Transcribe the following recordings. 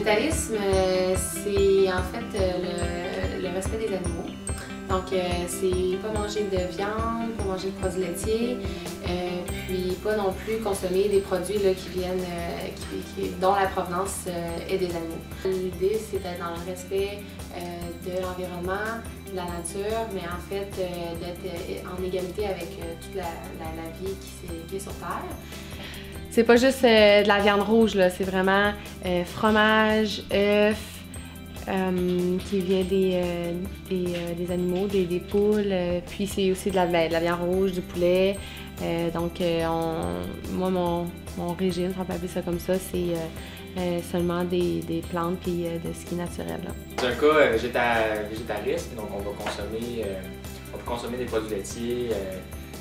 végétalisme, c'est en fait le respect des animaux. Donc, c'est pas manger de viande, pas manger de produits laitiers, puis pas non plus consommer des produits là, qui viennent, dont la provenance est des animaux. L'idée, c'est d'être dans le respect de l'environnement, de la nature, mais en fait d'être en égalité avec toute la vie qui est sur Terre. C'est pas juste de la viande rouge, c'est vraiment fromage, œufs, qui vient des animaux, des poules, puis c'est aussi de la viande rouge, du poulet. Moi, mon régime, on peut appeler ça comme ça, c'est seulement des plantes puis de ce qui est naturel. C'est un cas végétariste, donc on peut consommer des produits laitiers,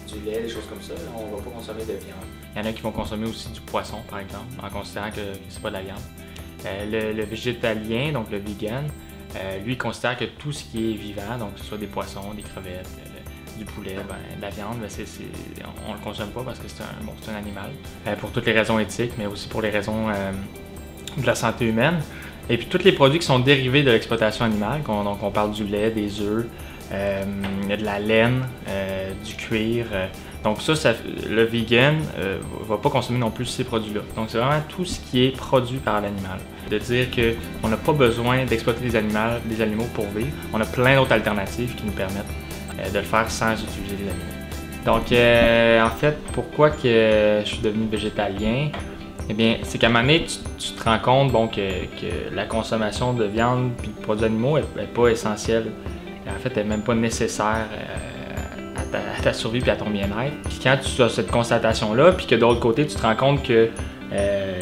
du lait, des choses comme ça. On ne va pas consommer de viande. Il y en a qui vont consommer aussi du poisson, par exemple, en considérant que c'est pas de la viande. Le végétalien, donc le vegan, lui considère que tout ce qui est vivant, donc que ce soit des poissons, des crevettes, du poulet, de la viande, on ne le consomme pas parce que c'est un animal. Pour toutes les raisons éthiques, mais aussi pour les raisons de la santé humaine. Et puis tous les produits qui sont dérivés de l'exploitation animale, donc on parle du lait, des œufs, de la laine, du cuir. Donc ça, le vegan va pas consommer non plus ces produits-là. Donc c'est vraiment tout ce qui est produit par l'animal. De dire qu'on n'a pas besoin d'exploiter des animaux pour vivre. On a plein d'autres alternatives qui nous permettent de le faire sans utiliser les animaux. Donc en fait, pourquoi que je suis devenu végétalien? Eh bien, c'est qu'à un moment donné, tu te rends compte que la consommation de viande et de produits animaux n'est pas essentielle. En fait, elle n'est même pas nécessaire à ta survie et à ton bien-être. Puis quand tu as cette constatation-là, puis que de l'autre côté, tu te rends compte que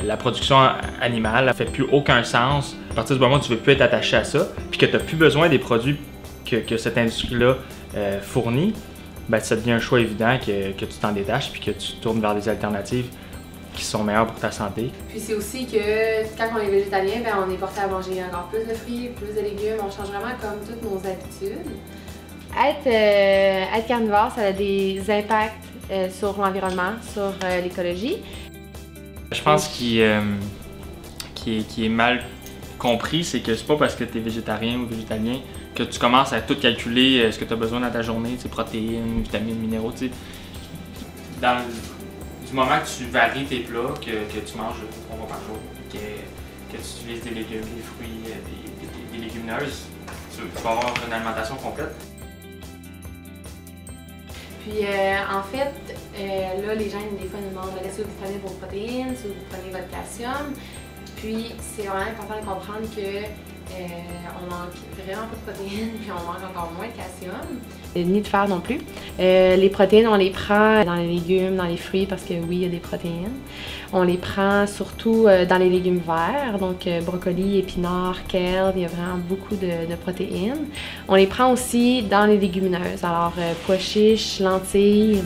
la production animale ne fait plus aucun sens, à partir du moment où tu ne veux plus être attaché à ça, puis que tu n'as plus besoin des produits que cette industrie-là fournit, ben, ça devient un choix évident que tu t'en détaches puis que tu tournes vers des alternatives qui sont meilleures pour ta santé. Puis c'est aussi que quand on est végétalien, ben, on est porté à manger encore plus de fruits, plus de légumes, on change vraiment comme toutes nos habitudes. Être carnivore, ça a des impacts sur l'environnement, sur l'écologie. Je pense qui est mal compris, c'est que c'est pas parce que tu es végétarien ou végétalien que tu commences à tout calculer ce que tu as besoin dans ta journée, protéines, vitamines, minéraux. Du moment que tu varies tes plats, que tu manges 3 fois par jour, que tu utilises des légumes, des fruits, des légumineuses, tu vas avoir une alimentation complète. Puis en fait, là les gens des fois nous demandent est-ce que vous prenez vos protéines, si vous prenez votre calcium. Puis c'est vraiment important de comprendre que on manque vraiment pas de protéines, puis on manque encore moins de calcium. Ni de fer non plus. Les protéines, on les prend dans les légumes, dans les fruits, parce que oui, il y a des protéines. On les prend surtout dans les légumes verts, donc brocoli, épinards, kale, il y a vraiment beaucoup de protéines. On les prend aussi dans les légumineuses, alors pois chiches, lentilles,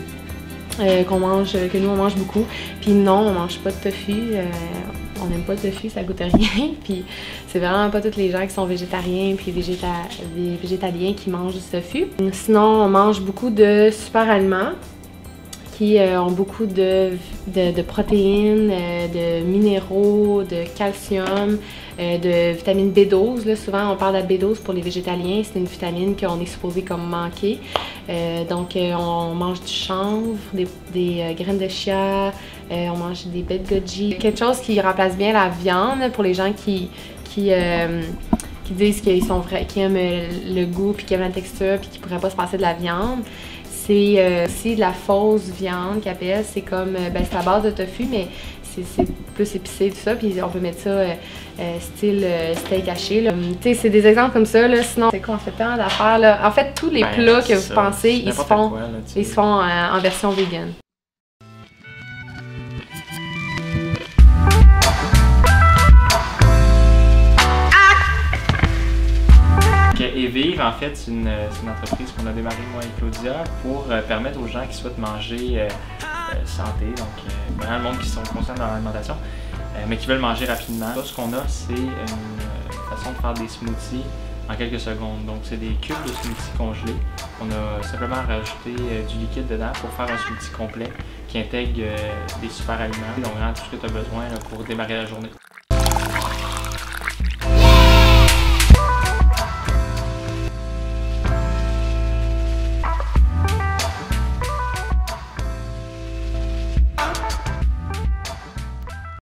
que nous on mange beaucoup. Puis non, on mange pas de tofu. On n'aime pas le tofu, ça goûte rien. Puis c'est vraiment pas tous les gens qui sont végétariens puis végétaliens qui mangent du tofu. Sinon, on mange beaucoup de super aliments qui ont beaucoup de protéines, de minéraux, de calcium, de vitamine B12. Là, souvent, on parle de B12 pour les végétaliens. C'est une vitamine qu'on est supposé comme manquer. On mange du chanvre, des graines de chia, on mange des baies de goji. Quelque chose qui remplace bien la viande pour les gens qui disent qu'ils aiment le goût, puis qu'ils aiment la texture, puis qu'ils ne pourraient pas se passer de la viande. C'est aussi de la fausse viande qu'ils appellent. C'est comme, c'est à base de tofu, mais c'est plus épicé, tout ça. Puis on peut mettre ça style steak haché. C'est des exemples comme ça. Là. Sinon, c'est qu'on fait tant d'affaires. Là. En fait, tous les plats que vous pensez, ils se font en version vegan. Et Vivre, en fait, c'est une entreprise qu'on a démarrée, moi et Claudia, pour permettre aux gens qui souhaitent manger santé, donc vraiment le monde qui sont conscients de leur alimentation, mais qui veulent manger rapidement. Là, ce qu'on a, c'est une façon de faire des smoothies en quelques secondes. Donc, c'est des cubes de smoothies congelés. On a simplement rajouté du liquide dedans pour faire un smoothie complet qui intègre des super aliments. Donc, vraiment tout ce que tu as besoin là, pour démarrer la journée.